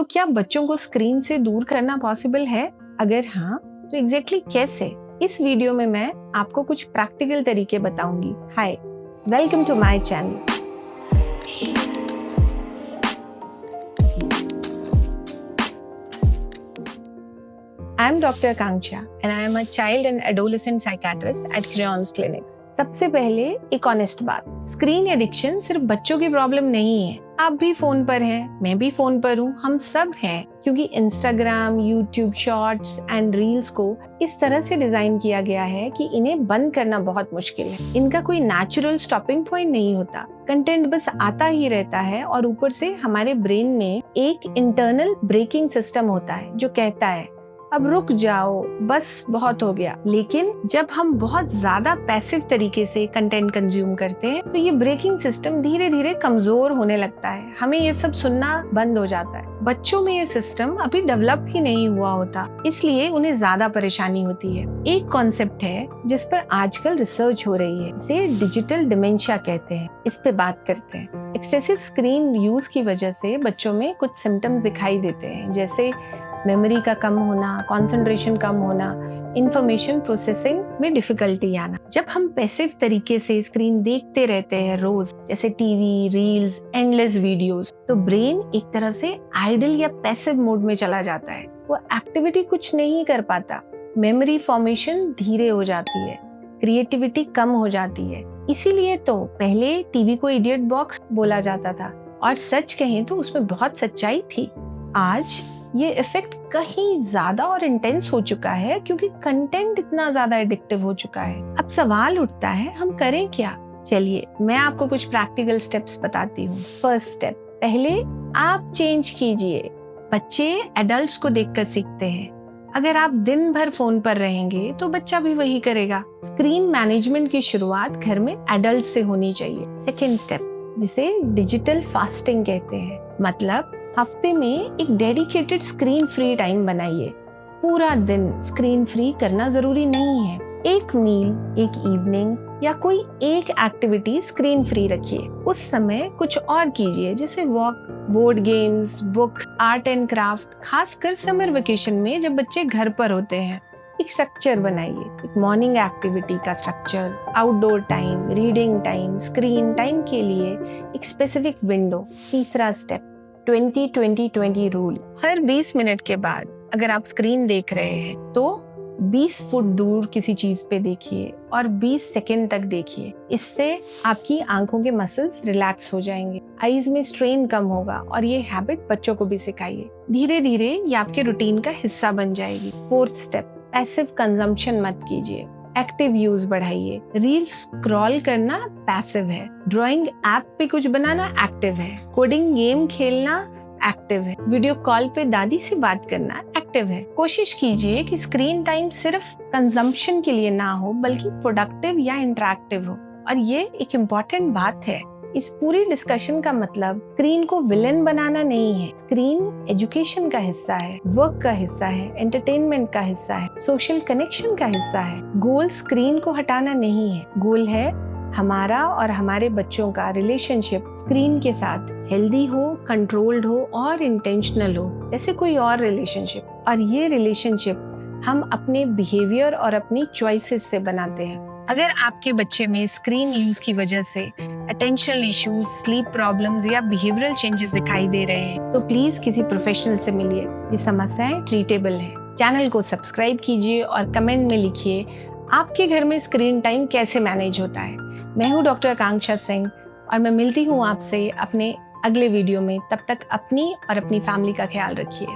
तो क्या बच्चों को स्क्रीन से दूर करना पॉसिबल है? अगर हाँ, तो एग्जैक्टली कैसे? इस वीडियो में मैं आपको कुछ प्रैक्टिकल तरीके बताऊंगी। Hi, welcome to my channel. I am Dr. Akanksha and I am a child and adolescent psychiatrist at Crayons Clinics. सबसे पहले एक ऑनेस्ट बात, स्क्रीन एडिक्शन सिर्फ बच्चों की प्रॉब्लम नहीं है। आप भी फोन पर हैं, मैं भी फोन पर हूँ, हम सब हैं, क्योंकि Instagram, YouTube shorts and reels को इस तरह से डिजाइन किया गया है कि इन्हें बंद करना बहुत मुश्किल है। इनका कोई नेचुरल स्टॉपिंग पॉइंट नहीं होता, कंटेंट बस आता ही रहता है और ऊपर से हमारे ब्रेन में एक इंटरनल ब्रेकिंग सिस्टम होता है जो कहता है अब रुक जाओ, बस बहुत हो गया। लेकिन जब हम बहुत ज्यादा पैसिव तरीके से कंटेंट कंज्यूम करते हैं तो ये ब्रेकिंग सिस्टम धीरे धीरे कमजोर होने लगता है, हमें ये सब सुनना बंद हो जाता है। बच्चों में ये सिस्टम अभी डेवलप ही नहीं हुआ होता, इसलिए उन्हें ज्यादा परेशानी होती है। एक कॉन्सेप्ट है जिस पर आजकल रिसर्च हो रही है, इसे डिजिटल डिमेंशिया कहते हैं। इस पे बात करते हैं। एक्सेसिव स्क्रीन यूज की वजह से बच्चों में कुछ सिम्टम्स दिखाई देते हैं, जैसे मेमोरी का कम होना, कंसंट्रेशन कम होना, इंफॉर्मेशन प्रोसेसिंग में डिफिकल्टी आना। जब हम पैसिव तरीके से स्क्रीन देखते रहते हैं रोज, जैसे टीवी, रील्स, एंडलेस वीडियोस, तो ब्रेन एक तरफ से आइडल या पैसिव मोड में चला जाता है। वो एक्टिविटी कुछ नहीं कर पाता, मेमोरी फॉर्मेशन धीरे हो जाती है, क्रिएटिविटी कम हो जाती है। इसीलिए तो पहले टीवी को इडियट बॉक्स बोला जाता था, और सच कहें तो उसमें बहुत सच्चाई थी। आज ये इफेक्ट कहीं ज्यादा और इंटेंस हो चुका है, क्योंकि कंटेंट इतना ज्यादा एडिक्टिव हो चुका है। अब सवाल उठता है, हम करें क्या? चलिए मैं आपको कुछ प्रैक्टिकल स्टेप्स बताती हूँ। फर्स्ट स्टेप, पहले आप चेंज कीजिए। बच्चे एडल्ट्स को देखकर सीखते हैं। अगर आप दिन भर फोन पर रहेंगे तो बच्चा भी वही करेगा। स्क्रीन मैनेजमेंट की शुरुआत घर में एडल्ट से होनी चाहिए। सेकेंड स्टेप, जिसे डिजिटल फास्टिंग कहते हैं, मतलब हफ्ते में एक डेडिकेटेड स्क्रीन फ्री टाइम बनाइए। पूरा दिन स्क्रीन फ्री करना जरूरी नहीं है। एक मील, एक इवनिंग या कोई एक एक्टिविटी स्क्रीन फ्री रखिए। उस समय कुछ और कीजिए, जैसे walk, board games, books, art and craft. खासकर समर वेकेशन में जब बच्चे घर पर होते हैं, एक स्ट्रक्चर बनाइए, एक मॉर्निंग एक्टिविटी का structure, outdoor time, reading time, screen time के लिए एक स्पेसिफिक विंडो। तीसरा स्टेप, 20-20-20 रूल। हर 20 मिनट के बाद अगर आप स्क्रीन देख रहे हैं तो 20 फुट दूर किसी चीज पे देखिए और 20 सेकंड तक देखिए। इससे आपकी आंखों के मसल्स रिलैक्स हो जाएंगे, आईज में स्ट्रेन कम होगा, और ये हैबिट बच्चों को भी सिखाइए। धीरे धीरे ये आपके रूटीन का हिस्सा बन जाएगी। फोर्थ स्टेप, पैसिव कंजम्पशन मत कीजिए, एक्टिव यूज बढ़ाइए। रील्स स्क्रॉल करना पैसिव है, ड्राइंग ऐप पे कुछ बनाना एक्टिव है, कोडिंग गेम खेलना एक्टिव है, वीडियो कॉल पे दादी से बात करना एक्टिव है। कोशिश कीजिए कि स्क्रीन टाइम सिर्फ कंजम्पशन के लिए ना हो, बल्कि प्रोडक्टिव या इंटरैक्टिव हो। और ये एक इम्पोर्टेंट बात है, इस पूरी डिस्कशन का मतलब स्क्रीन को विलेन बनाना नहीं है। स्क्रीन एजुकेशन का हिस्सा है, वर्क का हिस्सा है, एंटरटेनमेंट का हिस्सा है, सोशल कनेक्शन का हिस्सा है। गोल स्क्रीन को हटाना नहीं है, गोल है हमारा और हमारे बच्चों का रिलेशनशिप स्क्रीन के साथ हेल्दी हो, कंट्रोल्ड हो और इंटेंशनल हो, जैसे कोई और रिलेशनशिप। और ये रिलेशनशिप हम अपने बिहेवियर और अपनी चॉइसेस से बनाते हैं। अगर आपके बच्चे में स्क्रीन यूज की वजह से अटेंशनल इश्यूज, स्लीप प्रॉब्लम्स या बिहेवियरल चेंजेस दिखाई दे रहे हैं तो प्लीज किसी प्रोफेशनल से मिलिए। ये समस्याएं ट्रीटेबल है। चैनल को सब्सक्राइब कीजिए और कमेंट में लिखिए आपके घर में स्क्रीन टाइम कैसे मैनेज होता है। मैं हूँ डॉक्टर आकांक्षा सिंह और मैं मिलती हूँ आपसे अपने अगले वीडियो में। तब तक अपनी और अपनी फैमिली का ख्याल रखिए।